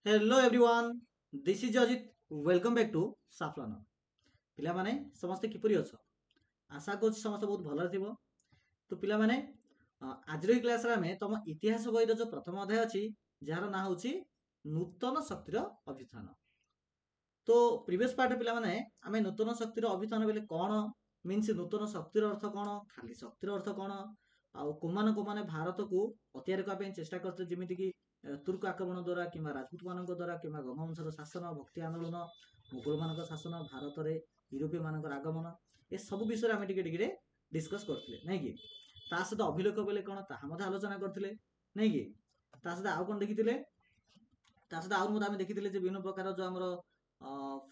Hello everyone, this is Ajit. Welcome back to साफलान। पिला माने समस्त किपरि अछ? आशा कर समस्त बहुत भल थिबो। तो पिला माने आज क्लास रे हमें तुम इतिहास बही जो प्रथम अध्याय अछि जार ना होछि नूतन शक्तिर अभिस्थान। तो प्रीवियस पार्ट पिला माने आमे नूतन शक्तिर अभिस्थान बेले कोन मीन्स नूतन शक्तिर अर्थ कोन, खाली शक्तिर अर्थ कोन, आउ कोमाने भारत को अत्यार करबा ପାଇଁ चेष्टा करते जेमिति कि तुर्क आक्रमण द्वारा किंवा राजपूत मानक द्वारा किंवा गमवंशर शासन, भक्ति आंदोलन, मुगल मानक शासन, भारत रे यूरोपीय मानकर आगमन, ए सब विषय आमे टिके टिके डिस्कस करथिले नै कि। ता सहित अभिलेख बेले कोन ताहा मध्ये आलोचना करथिले नै कि। ता सहित आउ कोन देखिथिले, ता सहित आउ मध्ये आमे देखिथिले जे विभिन्न प्रकार जो हमर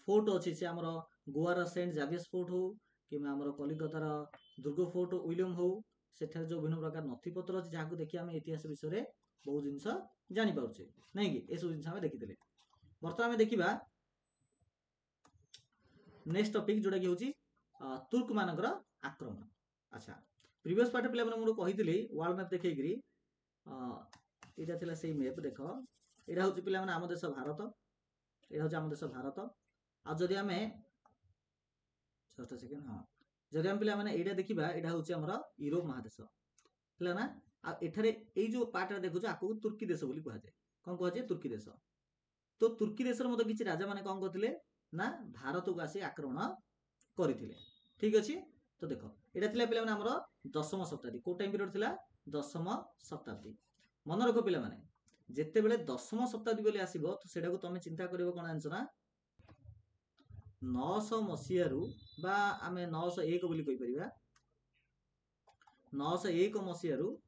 फोर्ट अच्छी से आमर गोवार सेंट जावियर्स फोर्ट हो कि आमर कलिकतार दुर्ग फोर्ट विलियम हो, सेठारे जो विभिन्न प्रकार नथिपत्र अच्छी जहाँ देखिए आम इतिहास विषय में बहुत जिनस जानीपे नहीं कि यू जिन देखी। बर्तमान देखा नेक्स्ट टॉपिक जोटा कि हूँ तुर्क मानकर आक्रमण। अच्छा, प्रीवियस पार्ट पे मुझे कही वर्ल्ड मैप देखी यहाँ से मैप देख यहाँ हूँ पे आम देश भारत, यहाँ हूँ आम देश भारत। आदि आम जस्ट सेकेंड, हाँ जदि आम पे मैंने यहाँ देखा यहाँ हूँ आम यूरोप महादेश है ना। आठारे जो पार्ट देखुच आपको तुर्की देश बोली कहुए। कौन कहुए? तुर्की देश। तो तुर्की देश किसी राजा मैंने कौन करते ना भारत को आसी आक्रमण करते। ठीक अच्छे। तो देख यहाँ पे आमर दशम शताब्दी कौ टाइम पीरियड थिला? दशम शताब्दी। मन रख पे मैंने जिते बड़े दशम शताब्दी बोली आसो तो सेटा को तुम चिंता कर कौन जानस ना 900 मसीहारू बा आमे 901 बोली कहि परिबा। 901 मसीहारू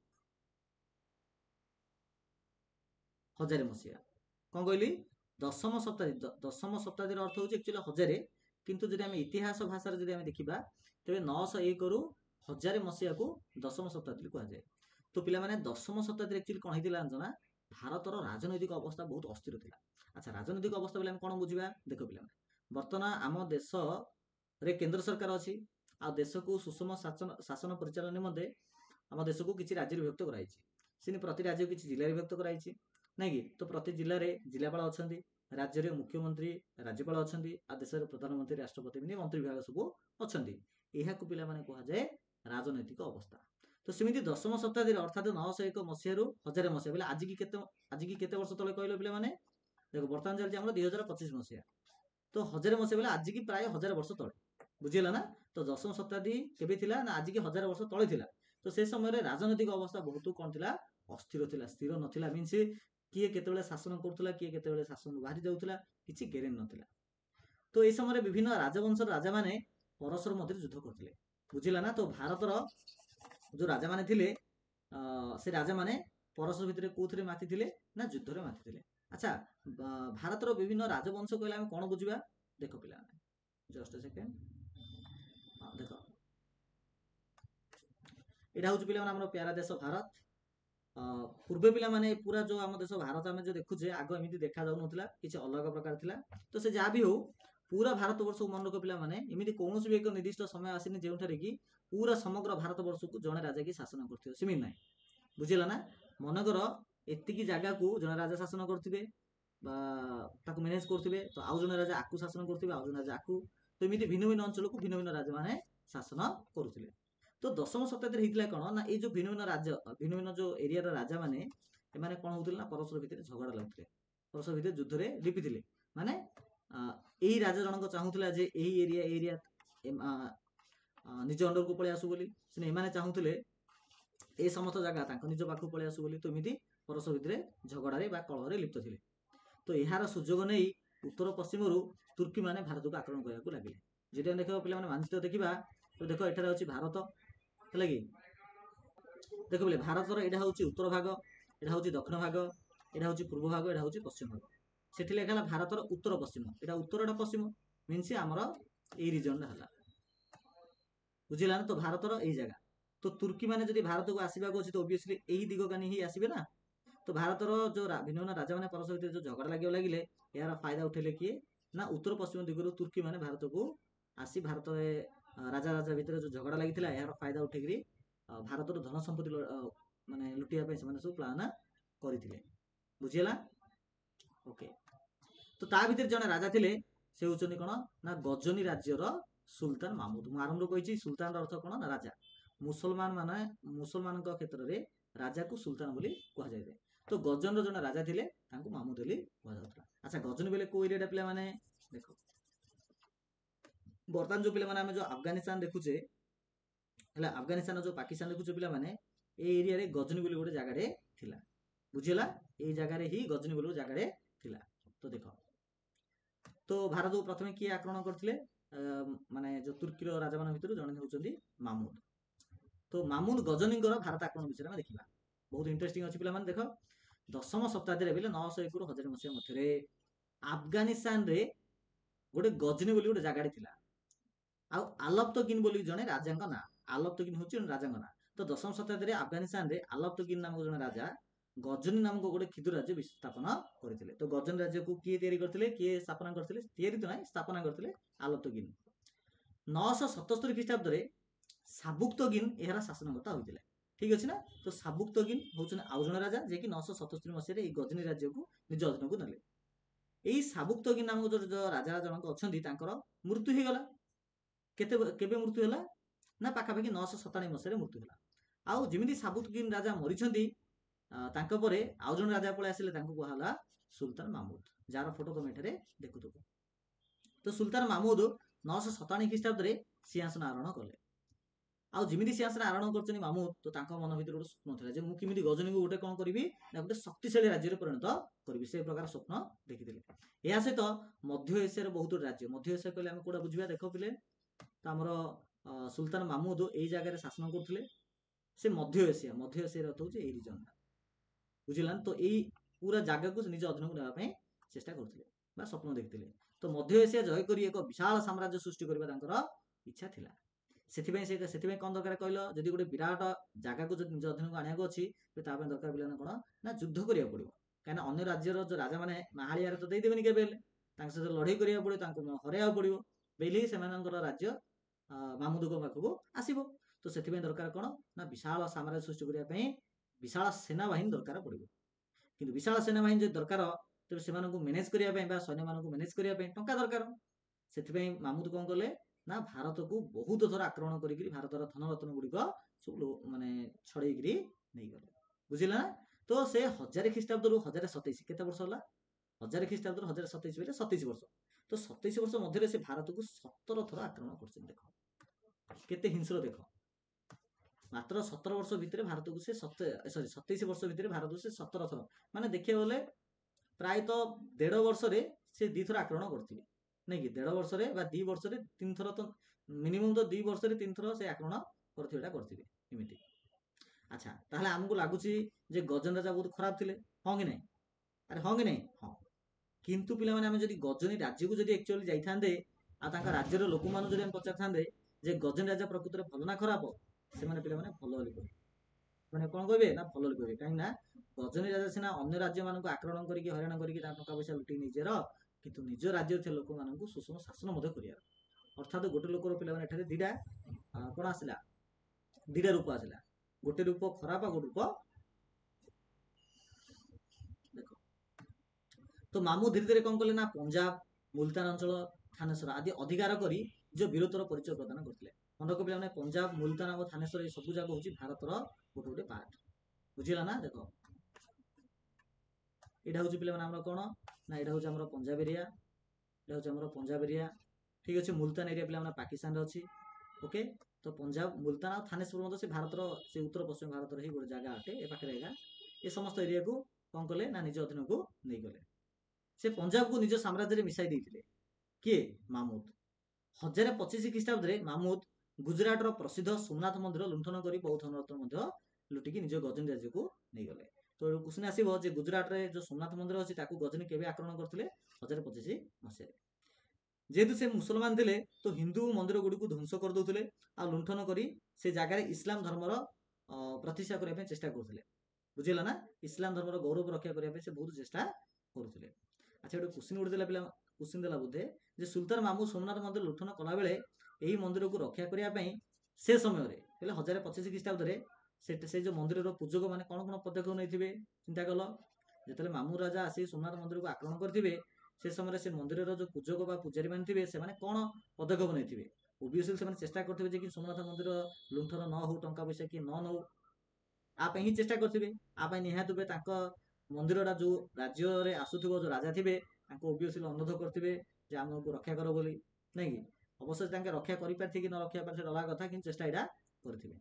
1000 मसीहा कौन कहली? दशम शताब्दी। दशम शताब्दी अर्थ हूँ एक्चुअली 1000, किंतु जब आम इतिहास भाषा जब आम देखा तेरे 901 रु 1000 मसीहा को दशम शताब्दी कहुए। तो पे मैंने दशम शताब्दी एक्चुअली कौन होता जाना भारतर राजनैतिक अवस्था बहुत अस्थिर था। अच्छा, राजनैतिक अवस्था बोले कौन बुझा? देख पे बर्तमान आम देश रे केंद्र सरकार अच्छी आ देश को सुषम शासन परिचालन निमंते आम देश को किसी राज्य विभक्त कराई। से प्रति राज्य किसी जिले विभक्त कराई ना कि। तो प्रति जिले में जिलापाल अच्छा, राज्य में मुख्यमंत्री राज्यपाल अच्छा, आ देश प्रधानमंत्री राष्ट्रपति मंत्री विभाग सब अच्छा। यह पे मैंने कहुए राजनैतिक अवस्था। तो सेमती दशम शताब्दी अर्थात 901 मसीह 1000 मसीहा बोले आज की केते वर्ष तले कहल पे मैंने देख बर्तमान चलती 2025 मसीहा। तो 1000 मसीहा बोले आज की प्राय 1000 वर्ष तले बुझीगला ना। तो दशम शताब्दी केबे थिला ना आज की 1000 वर्ष तले थिला। तो से समय राजनैतिक अवस्था बहुत कौन थिला? अस्थिर थिला, स्थिर नथिला। मीन्स किए केतेबेले शासन करुला, किए केतेबेले शासन बाहरी जाऊला, किसी गेरेन नथिला। तो ये समय विभिन्न राजवंश राजा माने परस्पर मध्य युद्ध करते बुझीला ना। तो भारतर जो राजा माने थिले से राजा माने परस्पर भितर कौन माति ना युद्ध में माति। अच्छा, भारतर विभिन्न राजवंश कहले आम कौन बुझा? देख पे जस्ट सेकेंड, हाँ देख यहाँ हूँ पे आम प्यारा देश भारत। पूर्व पिला माने पूरा जो आम देश भारत आम जो देखुचे आग एमती देखा जाऊ ना किसी अलग प्रकार थिला। तो से जहाँ भी हो पूरा भारत वर्ष को मन रख पे मैंने एमती कौन भी एक निर्दिष्ट समय आसनी जो कि पूरा समग्र भारत वर्ष को जड़े राजा की शासन करते सेमती ना। बुझेगा ना। मनकर एतिकी जगह को जड़े राजा शासन करुवे मैनेज करुवे, तो आउ जड़े राजा आपको शासन करुवे, आउ जड़े राजा आपको। तो एमती भिन्न भिन्न अंचल को भिन्न भिन्न राजा मैंने शासन करुले। तो दशम शताब्दी होता कौन ना ये भिन्न भिन्न राज्य भिन्न भिन्न जो एरिया राजा मैंने एमाने कौन होते ना परस्पर भितर झगड़ा लगुते, परस्पर भितर युद्ध में लिपिथिले। माने यही राजा जनक चाहूला जे यही एरिया एरिया निज अंडर को पलि आसु बोली, से एमाने चाहूले ए समस्त जगह निज पाखक पलि आसु बोली। तो एमती परस्पर भितर झगड़े कलह लिप्त थे। तो यार सुजोग नहीं उत्तर पश्चिम तुर्की माने भारत को आक्रमण करने लगे। जो देखा पे मानचित्र देखा तो देख एठार अच्छी भारत है कि देख बोले भारतर यहाँ हूँ उत्तर भाग, यहाँ हूँ दक्षिण भाग, यहाँ हूँ पूर्व भाग, यहाँ हूँ पश्चिम भाग। से लिखा भारतर उत्तर पश्चिम, यहाँ उत्तर एटा पश्चिम मीनस आमर यही रिजन है बुझेगा ना। तो भारतर यही जगह। तो तुर्की मैंने जब भारत को आसवाक अच्छे तो ओबियसली यही दिग कानी ही आसबे ना। तो भारतर जो भिन्न भिन्न राजा मैंने परस्पर भितर जो झगड़ा लगे यार फायदा उठेले किए ना उत्तर पश्चिम दिगरू तुर्की मैंने भारत को आसी भारत राजा राजा भितर जो झगड़ा लगी यार फायदा उठेकरी भारतर धन संपत्ति माने लुटिया सब प्लान करते बुझीगला। ओके, तो ता भितर जने राजा थिले से होचनी कोन ना गजनी राज्यर सुल्तान मामूद। मु आरंभ कहिछि सुल्तान अर्थ कोन ना राजा। मुसलमान क्षेत्र रे राजा को सुल्तान बोली कह जाय। तो गजन रो जने राजा थिले तांको मामूद बोली कह जाउतला। अच्छा गजनी बेले को एरिया पिला माने देखो बर्तमान जो पिला माने हम जो अफगानिस्तान देखुचे हला अफगानिस्तान जो पाकिस्तान देखुचे पिला माने ए एरिया रे गजनी बोली गोटे जगह रे थिला बुझिला ए जगह रे ही गजनी बोली जगह रे थिला। तो देखो तो भारत को प्रथमे किए आक्रमण करथिले माने जो तुर्की रो राजा मान भितर जने होचंदी मामूद। तो मामूद गजनींगर भारत आक्रमण विषय में देखिबा बहुत इंटरेस्टिंग अछि पिला माने देखो दशम शताब्दी रे बेले 901 रु 1000 मसिया मथरे अफगानिस्तान रे गोटे गजनी बोली गोटे जगह रे थिला आ आलप्तगिन बोली जने राजा ना आलप्तगिन होची राजा ना। तो दशम शताब्दी रे अफगानिस्तान रे आलप्तगिन नामक जने राजा गजनी नामक गोटे क्षुद्र राज्य स्थापन करथिले। तो गजनी राज्य को किए तयारी करथिले किए स्थापना करथिले तयारी तो नाही स्थापना करथिले आलप्तगिन। 977 ख्रीष्टाब्द रे साबुक्तगिन एहरा शासनकर्ता होइतिले ठीक अछि ना। तो साबुक्तगिन होचन आउ जने राजा जे कि 977 मसिया रे ए गजनी राज्य को निज अधीन को नले। एई साबुक्तगिन नामक जो राजा जनक अछंती तांकर मृत्यु हे गला केबे मृत्यु होला ना पाखापाखि 997 मसिया रे मृत्यु होला। आउ जिमिति साबुक्तगिन राजा मरिछंती तांको परे आउ जन राजा पळे आसिले तांको कहला सुल्तान मामूद जार फोटो तुम एठारे देखुथबो। तो सुल्तान मामूद 997 ख्रीष्टाब्द रे सिंहासन आरोहण कले। आउ जिमिति सिंहासन आरोहण करचनी मामूद तो तांको मन भितर गोटे स्वप्न थिला जे मु किमिति गजनी को गोटे कोन करबी ना गोटे शक्तिशाली राज्य रे परिणत करबी से प्रकार स्वप्न देखिथिले। एहा सहित मध्य एशिया रे बहुत राज्य मध्य एशिया कहले हम कोडा बुझिबा देखो पिले त हमरो सुल्तान मामूद एई जगह रे शासन करथिले से मध्य एशिया रे होचे एई रीजन बुझिलान। तो एई पूरा जगह को निज अधीन को नेबा पई चेष्टा करथिले बा स्वप्न देखथिले। तो मध्य एशिया जय करी एक विशाल साम्राज्य सृष्टि करबा तांकर इच्छा थिला। सेथिबे कोन दरकार कहलो जदि गोटे विराट जगह को निज अधीन को आनिया को अछि तो ता पय दरकार बिलाना कोन ना युद्ध करिया पड़िबो काना अन्य राज्य रो जो राजा माने माहालिया रे तो देई देबेनी केबे तांक से लड़ाई करिया पड़िबो तांको हरेया पड़िबो बेली सेमानकर राज्य मामूद को पाखको आसीबो। तो सेथिबे दरकार कोन ना विशाल साम्राज्य सृष्टि करिया पय विशाल सेना बाहिनी दरकार पड़िबो। किंतु विशाल सेना बाहिनी जे दरकार तबे सेमानकु मैनेज करिया पय बा सैन्य मानकु मैनेज करिया पय टंका दरकार। सेथिबे मामूद कोन कले ना भारत को बहुत थोर आक्रमण करिकरी भारतर धन रत्न गुडी को सब माने छड़ेकरी नै गले बुझिला ना। तो से 1000 ख्रीष्टाब्द रु 1027 केते वर्ष होला 1000 ख्रीष्टाब्द रु 1027 बेले 27 वर्ष। तो 27 वर्ष मध्य से भारत को 17 थोर आक्रमण करछन देखो केते हिंस्र देखो मात्र 17 वर्ष भितर भारत को से 27 वर्ष भितर भारत को से 17 थर माने देखिए बोले प्राय तो 1.5 वर्ष रे से 2 थर आक्रमण करथिबे नै कि 1.5 वर्ष रे बा 2 वर्ष रे 3 थर तो मिनिमम तो 2 वर्ष रे 3 थर से आक्रमण करथिबेटा करथिबे एमिति। अच्छा ताहले हमकु लागुची जे गजन राजा बहुत खराब थिले हां कि नै अरे हां कि नै हां किंतु पिला माने हम जदि गजनी राज्य को जदि एक्चुअली जाई थांदे आ तांका राज्य रो लोक मानु जदि हम पचार थांदे जे गजनी राजा प्रकृति रे भलो ना खराब से माने पिला माने भलो होली कहबे माने कोन कहबे ना भलो होली कहबे काई ना गजनी राजा सिना अन्य राज्य मानकु आक्रमण करिकि हरियाणा करिकि ता टका पैसा लुटी निजेर किंतु निज राज्य थे लोक मानकु सुषम शासन मध्य करिया अर्थात गोटे लोकर पिला माने एठारे दिडा कोन आसिला दिडा रूप आसिला गोटे रूप खराब आ गोटे रूप देखो। तो मामू धीरे धीरे कौन कले ना पंजाब मुल्तान अंचल थानेश्वर आदि अधिकार करी जो वीरत्वर परिचय प्रदान करथिले। मन को पिला पंजाब मुल्तान और थानेश्वर ये सब जाक होची भारतर गोटे गोटे पार्ट बुझिला ना। देखो एटा होची पिला माने हमर कोन ना एटा होची हमर पंजाब एरिया एटा होची हमर पंजाब एरिया ठीक अछि। मुल्तान एरिया पिला माने पाकिस्तान रे अछि ओके। तो पंजाब मुल्तान और थानेश्वर मते से भारतर से उत्तर पश्चिम भारतर ही गोटे जगह आटे ए पाखरे एगा ए समस्त एरिया को कोन कले ना निज अधीन को नै गले। से पंजाब को निज साम्राज्य रे मिसाई दैथिले के मामूद 1025 ख्रीष्टाब्द रे मामूद गुजरात रो प्रसिद्ध सोमनाथ मंदिर लुंठन करी बहुत धन मध्य लुटिकी निज गजनी राज्य को नै गले। तो क्वेश्चन आसीबो जे गुजरात रे जो सोमनाथ मंदिर अछि ताकू गजनी केबे आक्रमण करथिले 1025 मसिया रे जेतु से मुसलमान थिले तो हिंदू मंदिर गुडी को ध्वंस कर दोथिले आ लुंठन करी से जगह रे इस्लाम धर्म रो प्रतिष्ठा करिया पे चेष्टा करथिले बुझिला ना। इस्लाम धर्म रो गौरव रक्षा करिया पे से बहुत चेष्टा करथिले। अच्छा एटा क्वेश्चन उड़ देला पिला क्वेश्चन देला बुद्धे जे सुल्तान मामू सोमनाथ मंदिर लुंठन कला बेले एही मंदिर को रक्षा करिया पे से समय रे पहले 1025 ख्रीष्टाब्द रे से जो मंदिर रो पूजक माने कोन कोन पदक्षेप नैथिबे चिंता कलो जेतले मामू राजा आसी सोमनाथ मंदिर को आक्रमण करथिबे से समय से मंदिर जो पूजक बा पूजारी मान थे से कौन पदक्षेप नहीं ओबियसली से चेष्टा करते कि सोमनाथ मंदिर लुंठन न हो टंका पैसा कि न नौ आप ही चेष्टा करेंगे आप निहत मंदिरटा जो राज्य में आसुव जो राजा थे ओबियसली अनुरोध करेंगे आमको रक्षा कर बोली नहीं कि अवश्य रक्षा करें कि न रक्षा पारे अलग कथा कि चेष्टा यहाँ करेंगे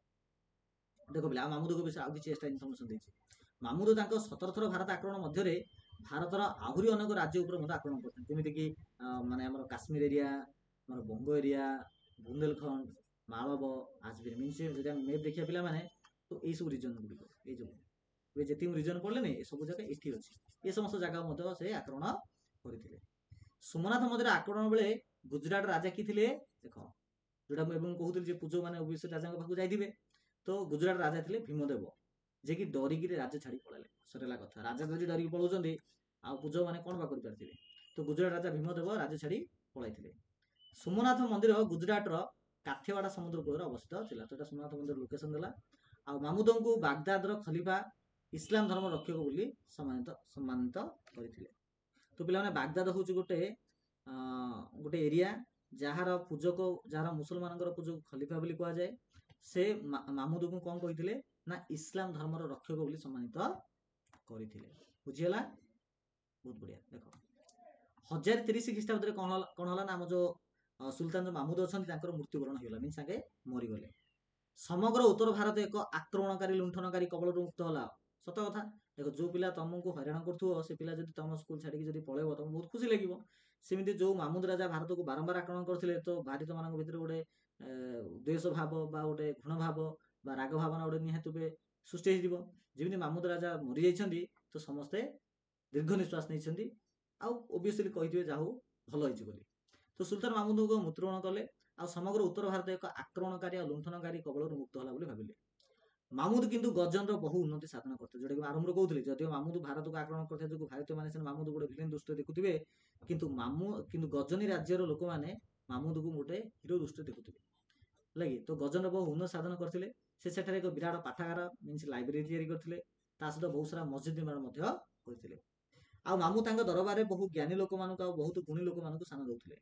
देख पे मामुद विषय आउ कि एक्सट्रा इनफर्मेशन देती मामुद 17 थर भारत आक्रमण मध्य भारतर आहरी अनेक राज्य उपर आक्रमण करते जमीक माने काश्मीर एरिया बंग एरिया बुंदेलखंड मालव आजमेर मीन से मेप देखिए पिला माने तो यही सब रिजन गुड़िक ये जो जितनी रिजन पड़े ये सब जगह ये अच्छी ये समस्त जगह से आक्रमण करते सोमनाथ मंदिर आक्रमण बेले गुजरात राजा कि देख जोटा मुझे कहूली पूजो मैंने राजा पाखु जाइए तो गुजरात राजा थे भीमदेव जे कि डरिकी राज्य छाड़ी पड़े सरला कथा राजा जब डरिकी पलाउं आ पूज मैंने कौन बा करें तो गुजरात राजा भीमदेव राज्य छाड़ी पलैते सोमनाथ मंदिर गुजरात काठियावाड़ समुद्र कूल अवस्थित था तो सोमनाथ मंदिर लोकेशन देला आ मामुद को बागदादर खलीफा इस्लाम धर्म रक्षक बोली सम्मानित करते तो पे बागदाद हूँ गोटे गोटे एरिया जार पूजक जार मुसलमान पूजक खलीफा बोली कह जाए से मामुद को कौन कही ना इस्लाम धर्मर रक्षक बोली सम्मानित करते बुझीगला बहुत बढ़िया देख 1030 ख्रीष्टाब्द कौन है ना आम जो सुल्तान जो मामुद अच्छा मृत्युवरण होगा मीन सागे मरीगले समग्र उत्तर भारत एक आक्रमणकारी लुंठनकारी कबल मुक्त है सत कथा देख जो पिला तुमको हैरान करुव से पिला जब तुम स्कूल छाड़ी पलैब तुमको बहुत खुशी लगे सेमती जो मामुद राजा भारत को बारंबार आक्रमण करते तो भारत मान भर गोटे द्वेष भाव बा गोटे घृण भाव बा राग भावना गोटे निहत सृष्टि होमती मामुद राजा मरी जाइए तो समस्ते दीर्घ निश्वास नहीं ओबियसली कही जाऊ भल हो तो सुल्तान मामुद को मृत्युवरण कले आ समग्र उत्तर भारत एक आक्रमणकारी और लुंठनकारी कबल मुक्त है भाविले मामुद किंतु गजन बहु उन्नति साधन करते जोटा कि आरंभ कहते जदि मामुद भारत को आक्रमण करते जो भारतीय मैंने मामुद गोटे भिलेन दृष्टि देखुए किंतु गजनी राज्यर लोक मैंने मामुद को गोटे हिरो दृष्टि देखुए लगे तो गजन बहु उन्नति साधन करते से एक विराट पाठागार मीन लाइब्रेरी या करते सहित बहुत सारा मस्जिद निर्माण करते आ मामू दरबार में बहु ज्ञानी लोक मान बहुत गुणी लोक मान स्थान दौले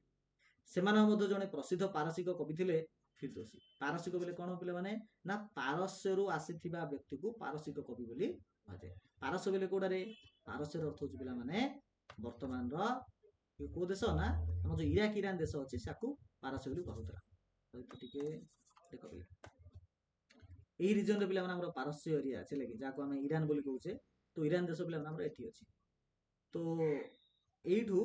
से जड़े प्रसिद्ध पारसिक कवि थे फिरदोसी पारसिक बोले कौन पे मैंने ना पारस्यरू आसीथिबा व्यक्ति को पारसिक कवि बोली कहुए पारस्य बोले कौटारे पारस्यर अर्थ हूँ पे मैंने वर्तमान को देश ना आम जो इराक ईरान देश अच्छे पारस्य बोली कहूला टे देख पे यही रिजन पे पारस्य एरिया अच्छे लगे जहाँ आम ईरान बोली कहे तो ईरान देश पे ये अच्छी तो यू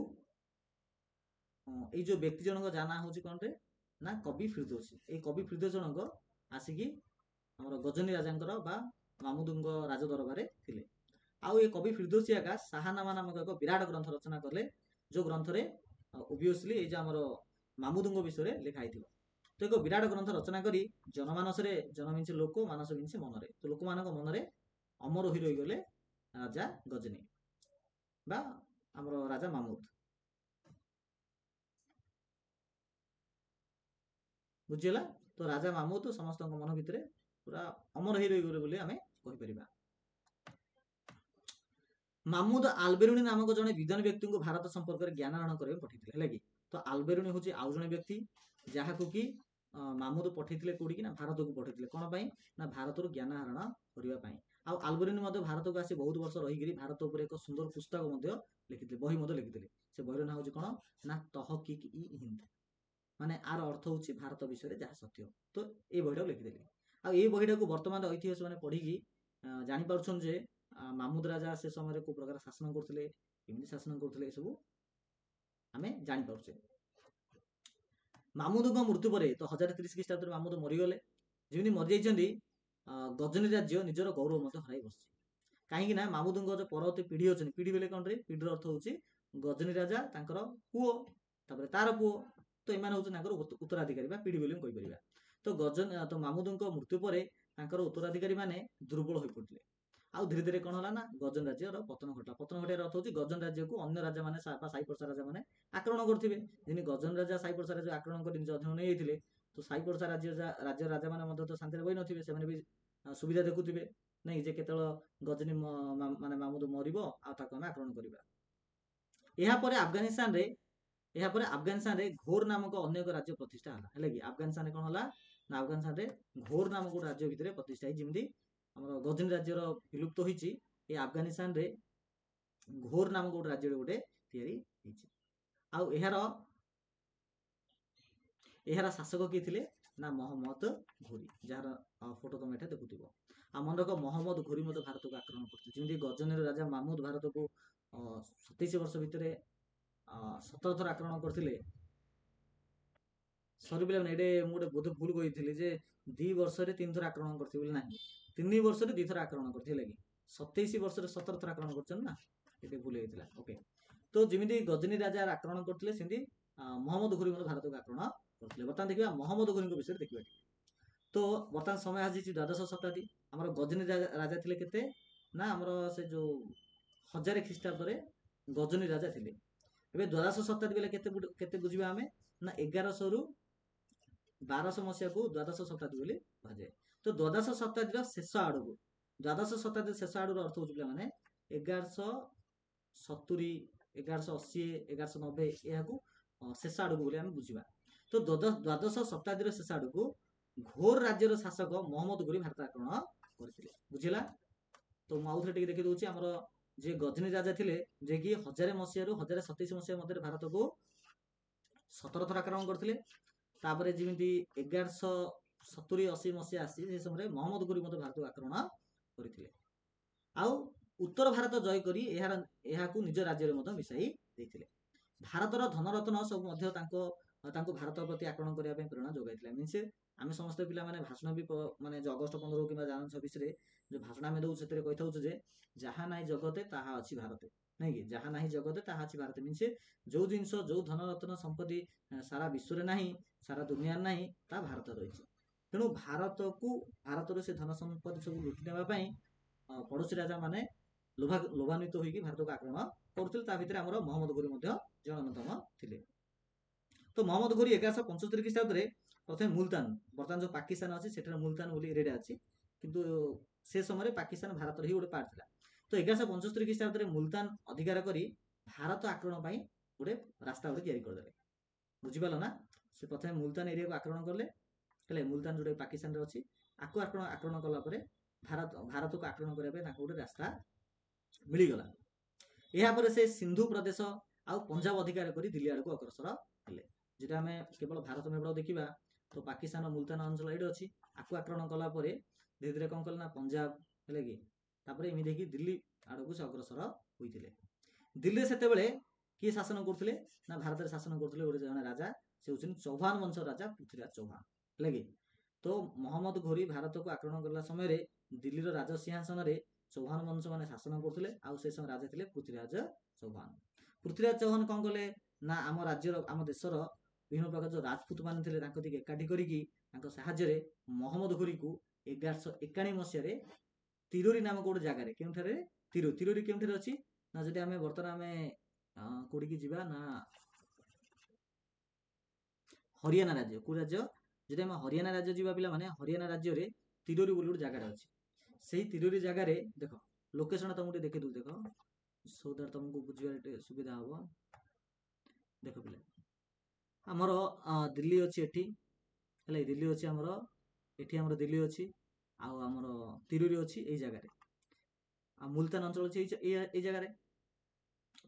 ये जो व्यक्ति जनक जाना हूँ कौन रे ना कवि फिरदोसी ये कवि फिरदोसी जनक आसिकी आम गजनी राजा बा मामुद राज दरबार थे आउ ये कवि फिरदोसी आका शाहनामा नामक एक विराट ग्रंथ रचना कले जो ग्रंथ ओबियसली ये आम मामुद विषय लिखाई तो एक विराट ग्रंथ रचना करी जनमानस जन मीन लोक मानस मीन मनरे तो लोक मान मनरे अमर हो रहीगले राजा गजनी बा आमर राजा मामुद बुझीगला तो राजा मामुद समस्त मन भितर पूरा अमर हो रहीगले बोली आमे कहि परिबा मामुद आलबेरुनी नामक जड़े विद्वान व्यक्ति को भारत संपर्क में ज्ञान आरोहण करने पठे है कि तो आलबेरुनी हूँ आउ जड़े व्यक्ति जहाँ को कि मामुद पठे कौटी ना भारत को पठे कौन पाई ना भारत ज्ञान आरोहण करने आउ आलबेरुनी भारत को आसी बहुत वर्ष रही भारत उपर एक सुंदर पुस्तक लिखिते बही लिखिते से बहीर ना हूँ कौन ना तहकिक इ हिंद माने आर अर्थ हूँ भारत विषय जहाँ सत्य तो ये बहीटा लिखिदेली आई बहीटा को बर्तमान ऐतिहास मैंने पढ़ी जापार जे मामुद राजा से समय को प्रकार शासन करते केमी शासन करते सब आम जापारे मामुद मृत्यु पर तो 1030 ख्रीष्टाब्द मामुद मरीगले जमी मरी जाइए गजनी राज्य निजर गौरव हर बस कहीं मामुद जो परवर्ती पीढ़ी अच्छी पीढ़ी बोले कौन रे पीढ़ी अर्थ हूँ गजनी राजा पुओ तार पुओ तो इन हूँ उत्तराधिकारी पीढ़ी बोली कहीपर तो गजन तो मामुद मृत्यु पर उत्तराधिकारी मैंने दुर्बल हो पड़ते आउ धीरे धीरे कौन है ना गजन राज्य पतन घटार अर्थ हूँ गजन राज्य को अन्य राजा मैंने साईपड़सा राजा मैंने आक्रमण करते जिन गजन राजा साईपड़सा राज्य आक्रमण कर निज अधीन नहीं जाते तो साईपड़सा राज्य राजा मैंने तो शांति बही नथिबे से भी सुविधा देखुवे नहीं जे केतल गजनी माने मामुद मरिबो आ ताको आक्रमण करिबा यापर अफगानिस्तान रे घोर नामक अन्य एक राज्य प्रतिष्ठा है कि अफगानिस्तान कौन है ना अफगानिस्तान रे घोर नामक गोटे राज्य भितर प्रतिष्ठा जमी आम गजनी राज्यर विलुप्त होती अफगानिस्तान रे घोर नामक गोटे राज्य गोटे यार शासक किए थे ना मोहम्मद घोरी जार फोटो तुम ये देखुव आ मन रख मोहम्मद घोरी भारत को आक्रमण करते गजनी राजा महमूद भारत को 27 वर्ष भितर 17 थर आक्रमण करते सरी पे ये मुझे बोध भूल कही 2 वर्ष 3 थर आक्रमण करते ना 3 वर्ष 2 थर आक्रमण करते कि 27 वर्ष 17 थर आक्रमण कर ये भूल होता ओके तो जमी गजनी राजा आक्रमण करते मोहम्मद घोरी भारत को आक्रमण करते बर्तमान देखा मोहम्मद घोरी विषय देखा तो बर्तमान समय आसी द्वादश शताब्दी आम गजनी राजा थे के से जो 1000 ख्रीष्टाब्द गजनी राजा थे द्वादश शताब्दी बेले केते बुझा आम ना 1100 रु 1200 मसीहा को द्वादश शताब्दी बोली कहुए तो द्वादश शताब्दी शेष आड़ को द्वादश शताब्दी शेष आड़ अर्थ हो पे 1170 1180 1190 यह शेष आड़ को बुझा तो द्वादश शताब्दी शेष आड़ को घोर राज्यर शासक मोहम्मद घोरी भारत आक्रमण करते बुझला तो मुझे टे देखी दूसरी आमर जे गजनी राजा थे जे कि 1000 मसीह 1027 मसीहा मध्य भारत को 17 थर आक्रमण करते जमी 1170-80 मसीहा आसी से समय मोहम्मद घोरी भारत को आक्रमण करते आउ उत्तर भारत जय करी निज राज्य में मिसाई देते भारतर धनरत्न सब भारत प्रति आक्रमण करने प्रेरणा जोगाई मीनस आम समस्त पिला माने भाषण भी माने अगस्ट 15 कि जानुआरी 26 जो भाषण आम दौर से कही था जहाँ ना जगते ताहा अच्छी भारत नहीं कि जहाँ ना जगते ताहा अच्छी भारत मीनस जो जिनस जो धनरत्न संपत्ति सारा विश्व में नहीं सारा दुनिया नहीं ता भारत रही तेणु भारत से धन संपत्ति सब लुटि नापी पड़ोसी राजा माने लोभान्वित होगी भारत को आक्रमण करते भितर आम मोहम्मद घोरी जन अन्यतम थे तो मोहम्मद घोरी 1175 ख्रीष्टाब्द प्रथम मुल्तान बर्तमान जो पाकिस्तान अच्छी से मुल्तान बोली एरिया अच्छी किंतु से समय पाकिस्तान भारत ही गोटे पार्ट था तो 1175 ख्रीष्टाब्द मुल्तान अधिकार करी भारत आक्रमण गोटे रास्ता गोटे तैयारी करदे बुझीपाल ना से प्रथम मुल्तान एरिया को आक्रमण कले मुल्तान जो पाकिस्तान अच्छी आपको आक्रमण कलापर भारत को आक्रमण करने गोटे रास्ता मिलगला यापर से सिंधु प्रदेश आउ पंजाब अधिकार कर दिल्ली आड़ को अग्रसर हेले जेटा आम केवल भारत मैप देखा तो पाकिस्तान मुल्तान अंचल ये अच्छी आपको आक्रमण कलापर धीरे धीरे कौन कले ना पंजाब है कि एमती दिल्ली आड़ को से अग्रसर होते दिल्ली से किए शासन करते ना भारत शासन करते गोटे जन राजा से होती चौहान वंश राजा पृथ्वीराज चौहान है कि तो मोहम्मद घोरी भारत को आक्रमण करला समय दिल्लीर राज सिंहासन में चौहान वंश मैंने शासन करते आउ से समय राजा थे पृथ्वीराज चौहान कौन कले ना आम राज्यर आम देशर विभिन्न प्रकार जो राजपूत मैंने एकाठी करके मोहम्मद घोरी को 1151 मसीह तिरोरी नामक गोटे जगार के तिरोरी के अच्छी ना जब आम बर्तमान आम कौटी की जीवा ना हरियाणा राज्य को राज्य जब आम हरियाणा राज्य जीवा पिला माने हरियाणा राज्य में तिरोरी बोली गोटे जगार अच्छी से ही तिरोरी जगार देख लोकेशन तुमको देखी दूँ देख सो दैट तुमको बुझे सुविधा हम देख पिला आमर दिल्ली अच्छी एटी दिल्ली अच्छी आमर एटी आमर दिल्ली अच्छी आमर तिरोरी अच्छी यही जगार आ मुल्तान अंचल अच्छी ये जगार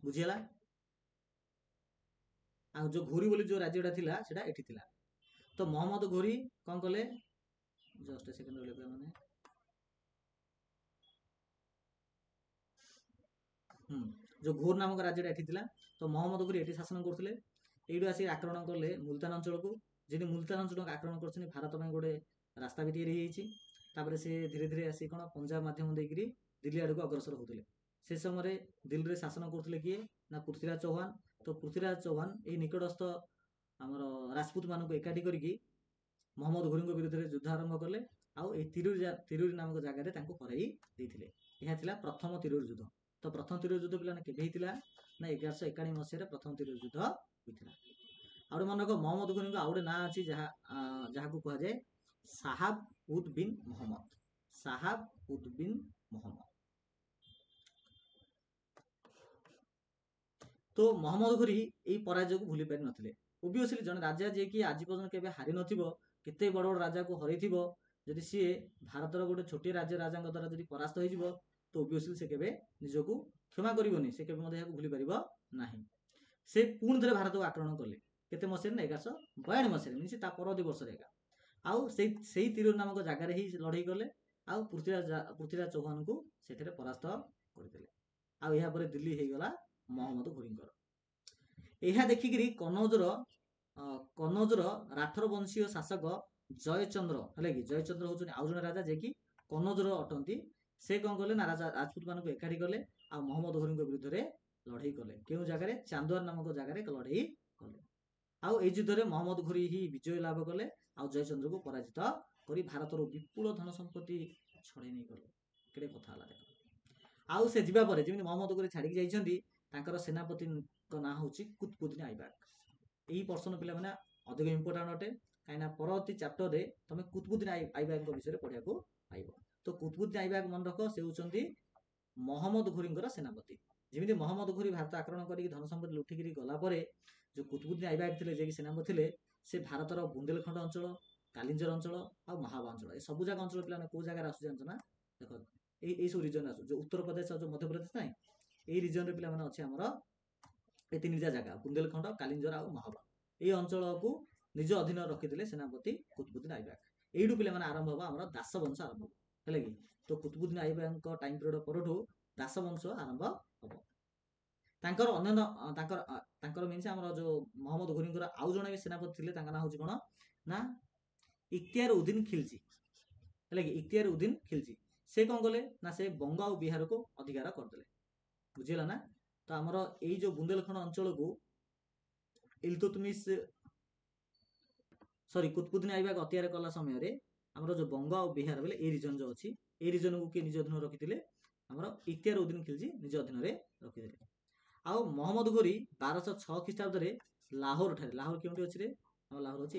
बुझीगला आ जो घोरी बोली जो राज्यटा थिला सेटा एठी थिला तो मोहम्मद घोरी कौन कले जस्ट सेकंड रे माने जो घोर नामक राज्यटा एठी थिला तो मोहम्मद घोरी एठी शासन करथिले एइडु आसी आक्रमण करले मुल्तान अंचल को जेडी मुल्तान अंचल को आक्रमण करछनी भारत में गोटे रास्ता भी तैयारी होईछि तापर से धीरे धीरे आसी कोन पंजाब माध्यम देकरी दिल्ली आड़ को अग्रसर होते से समय दिल्ली रे शासन करथिले किए ना पृथ्वीराज चौहान तो पृथ्वीराज चौहान यही निकटस्थ आमर राजपूत मानक एकाठी करिकी मोहम्मद घोरी विरुद्ध में युद्ध आरंभ कले आउ तिरुरी नामक जगह हरई देते यह थिला प्रथम तिरुरी युद्ध तो प्रथम तिरुरी युद्ध पिला केबे ना 1151 मसीह प्रथम तिरुरी युद्ध होता आउ मन रख मोहम्मद घोरी आउ गोटे ना अच्छी जहाँ को कहुए साहाब उद बिन मोहम्मद साहाब उद बिन मोहम्मद तो महम्मद घोरी एई पराजय को भूली पारि नथिले। ओबियसली जଣେ ରାଜା ଯିଏ କି ଆଜି ପର୍ଯ୍ୟନ୍ତ କେବେ ହାରି ନଥିବ, କେତେ ବଡ଼ ବଡ଼ ରାଜାକୁ ହରେଇଥିବ, ଯଦି ସିଏ ଭାରତର ଗୋଟେ ଛୋଟିଆ ରାଜାଙ୍କ ଦ୍ୱାରା ଯଦି ପରାସ୍ତ ହେଇଯିବ, ତ ଓବିୟସଲି ସେ କେବେ ନିଜକୁ କ୍ଷମା କରିବନି, ସେ କେବେ ମଧ୍ୟ ଏହାକୁ ଭୁଲି ପାରିବ ନାହିଁ। ସେ ପୁଣି ଥରେ ଭାରତକୁ ଆକ୍ରମଣ କଲେ କେତେ ମସିହାରେ ନା 1142 ମସିହାରେ, ମିନ୍ସ ତା ପରବର୍ତ୍ତୀ ବର୍ଷରେ ଏକା। ଆଉ ସେଇ ତିରୁର ନାମକ ଜାଗାରେ ହିଁ ଲଢ଼େଇ କଲେ ଆଉ ପୃଥ୍ୱୀରାଜ ଚୌହାନଙ୍କୁ ସେଠାରେ ପରାସ୍ତ କରିଦେଲେ। ଆଉ ଏହା ପରେ ଦିଲ୍ଲୀ ହେଇଗଲା ମହମ୍ମଦ ଘୋରୀଙ୍କର। ଏହା ଦେଖିକିରି କନୌଜର ରାଠର ବଂଶୀୟ ଶାସକ ଜୟଚନ୍ଦ୍ର ହେଲା କି, ଜୟଚନ୍ଦ୍ର ହଉଛନ୍ତି ଆଉ ଜଣେ ରାଜା ଯିଏକି କନୌଜର ଅଟନ୍ତି। ସେ କଣ କଲେ ନା ରାଜପୁତ ମାନଙ୍କୁ ଏକାଠି କଲେ ଆଉ ମହମ୍ମଦ ଘୋରୀଙ୍କ ବିରୁଦ୍ଧରେ ଲଢ଼େଇ କଲେ। କେଉଁ ଜାଗାରେ? ଚାନ୍ଦୁଆର ନାମକ ଜାଗାରେ ଲଢ଼େଇ କଲେ। ଆଉ ଏଇ ଯୁଦ୍ଧରେ ମହମ୍ମଦ ଘୋରୀ ହିଁ ବିଜୟ ଲାଭ କଲେ ଆଉ ଜୟଚନ୍ଦ୍ରକୁ ପରାଜିତ କରି ଭାରତର ବିପୁଳ ଧନ ସମ୍ପତ୍ତି ଛଡ଼େଇ ନେଇ ଗଲେ। କେଡ଼େ କଥା ହେଲା ଦେଖ। ଆଉ ସେ ଯିବା ପରେ ଯେମିତି ମହମ୍ମଦ ଘୋରୀ ଛାଡ଼ିକି ଯାଇଛନ୍ତି, ତାଙ୍କର ସେନାପତିଙ୍କ ନାଁ ହଉଛି କୁତବୁଦ୍ଦିନ ଆଇବାକ। ଏଇ ପର୍ସନ ପିଲାମାନେ ଅଧିକ ଇମ୍ପୋର୍ଟାଣ୍ଟ ଅଟେ, କାହିଁକିନା ପରବର୍ତ୍ତୀ ଚାପ୍ଟରରେ ତମେ କୁତବୁଦ୍ଦିନ ଆଇବାକଙ୍କ ବିଷୟରେ ପଢ଼ିବାକୁ ପାଇବ। ତ କୁତବୁଦ୍ଦିନ ଆଇବାକ ମନେ ରଖ, ସେ ହେଉଛନ୍ତି ମହମ୍ମଦ ଘୋରୀଙ୍କର ସେନାପତି। ଯେମିତି ମହମ୍ମଦ ଘୋରୀ ଭାରତ ଆକ୍ରମଣ କରିକି ଧନ ସମ୍ପତ୍ତି ଲୁଟିକିରି ଗଲା ପରେ ଯୋଉ କୁତବୁଦ୍ଦିନ ଆଇବାକ ଥିଲେ, ଯିଏକି ସେନାପତି ଥିଲେ, ସେ ଭାରତର ବୁନ୍ଦେଲଖଣ୍ଡ ଅଞ୍ଚଳ, କାଲିଞ୍ଜର ଅଞ୍ଚଳ ଆଉ ମାହାବା ଅଞ୍ଚଳ, ଏ ସବୁ ଜାଗା ଅଞ୍ଚଳ ପିଲାମାନେ କୋଉ ଜାଗାରେ ଆସୁଛି ଜାଣିଛ ନା? ଦେଖ ଏଇ ସବୁ ରିଜନରେ ଆସୁଛି। ଯୋଉ ଉତ୍ତରପ୍ରଦେଶ ଆଉ ଯୋଉ ମଧ୍ୟପ୍ରଦେଶ ନାହିଁ, ଏଇ ରିଜନରେ ପିଲାମାନେ ଅଛି ଆମର ଏ ତିନିଟା ଜାଗା, ବୁନ୍ଦେଲଖଣ୍ଡ, କାଲିଞ୍ଜର ଆଉ ମାହାବା। ଏଇ ଅଞ୍ଚଳକୁ ନିଜ ଅଧୀନରେ ରଖିଥିଲେ ସେନାପତି କୁତବୁଦ୍ଦିନ ଆଇବାକ। ଏଇଠୁ ପିଲାମାନେ ଆରମ୍ଭ ହବ ଆମର ଦାସ ବଂଶ ଆରମ୍ଭ ହବ, ହେଲା କି? ତ କୁତବୁଦ୍ଦିନ ଆଇବାକଙ୍କ ଟାଇମ୍ ପିରିୟଡ଼ ପରଠୁ ଦାସ ବଂଶ ଆରମ୍ଭ ହବ। ତାଙ୍କର ଅନ୍ୟାନ୍ୟ ତାଙ୍କର ମିନ୍ସ ଆମର ଯୋଉ ମହମ୍ମଦ ଘୋରୀଙ୍କର ଆଉ ଜଣେ ବି ସେନାପତି ଥିଲେ, ତାଙ୍କ ନାଁ ହଉଛି କଣ ନା ଇଖତିୟାର ଉଦ୍ଦିନ ଖିଲଜି, ହେଲା କି? ଇଖତିୟାର ଉଦ୍ଦିନ ଖିଲଜି। ସେ କଣ କଲେ ନା ସେ ବଙ୍ଗ ଆଉ ବିହାରକୁ ଅଧିକାର କରିଦେଲେ। ବୁଝିଗଲା ନା? ତ ଆମର ଏଇ ଯୋଉ ବୁନ୍ଦେଲଖଣ୍ଡ ଅଞ୍ଚଳକୁ କୁତବୁଦ୍ଦିନ ଆଇବାକ ଅକ୍ତିଆର କଲା ସମୟରେ ଆମର ଯୋଉ ବଙ୍ଗ ଆଉ ବିହାର ବୋଲେ ଏଇ ରିଜନ ଯୋଉ ଅଛି, ଏଇ ରିଜନକୁ କିଏ ନିଜ ଅଧୀନରେ ରଖିଥିଲେ? ଆମର ଇଖତିୟାର ଉଦ୍ଦିନ ଖିଲଜି ନିଜ ଅଧୀନରେ ରଖିଥିଲେ। ଆଉ ମହମ୍ମଦ ଘୋରୀ 1206 ଖ୍ରୀଷ୍ଟାବ୍ଦରେ ଲାହୋର ଠାରେ, ଲାହୋର କେଉଁଠି ଅଛି ରେ? ଆମ ଲାହୋର ଅଛି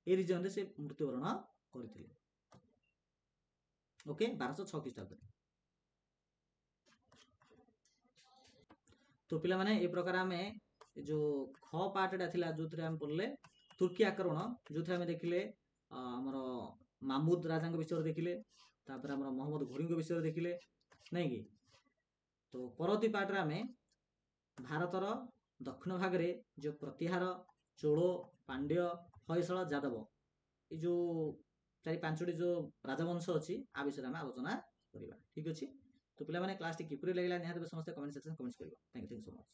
ଏଇ ରିଜନରେ ସେ ମୃତ୍ୟୁବରଣ କରିଥିଲେ। ଓକେ, 1206 ଖ୍ରୀଷ୍ଟାବ୍ଦରେ। ତ ପିଲାମାନେ ଏ ପ୍ରକାର ଆମେ ଯୋଉ ଖ ପାର୍ଟଟା ଥିଲା, ଯୋଉଥିରେ ଆମେ ପଢିଲେ ତୁର୍କୀ ଆକ୍ରମଣ, ଯୋଉଥିରେ ଆମେ ଦେଖିଲେ ଆମର ମାମୁଦ ରାଜାଙ୍କ ବିଷୟରେ ଦେଖିଲେ, ତାପରେ ଆମର ମହମ୍ମଦ ଘୋରୀଙ୍କ ବିଷୟରେ ଦେଖିଲେ, ନାଇଁ କି? ତ ପରବର୍ତ୍ତୀ ପାର୍ଟରେ ଆମେ ଭାରତର ଦକ୍ଷିଣ ଭାଗରେ ଯୋଉ ପ୍ରତିହାର, ଚୋଳ, ପାଣ୍ଡ୍ୟ, ହୟସଳ, ଯାଦବ, ଏଇ ଯୋଉ 4-5ଟି ଯୋଉ ରାଜବଂଶ ଅଛି, ଆ ବିଷୟରେ ଆମେ ଆଲୋଚନା କରିବା। ଠିକ ଅଛି? ତ ପିଲାମାନେ କ୍ଲାସଟି କିପରି ଲାଗିଲା ନିହାତି ସମସ୍ତେ କମେଣ୍ଟ ସେକ୍ସନ କମେଣ୍ଟ କରିବ। Thank you so much.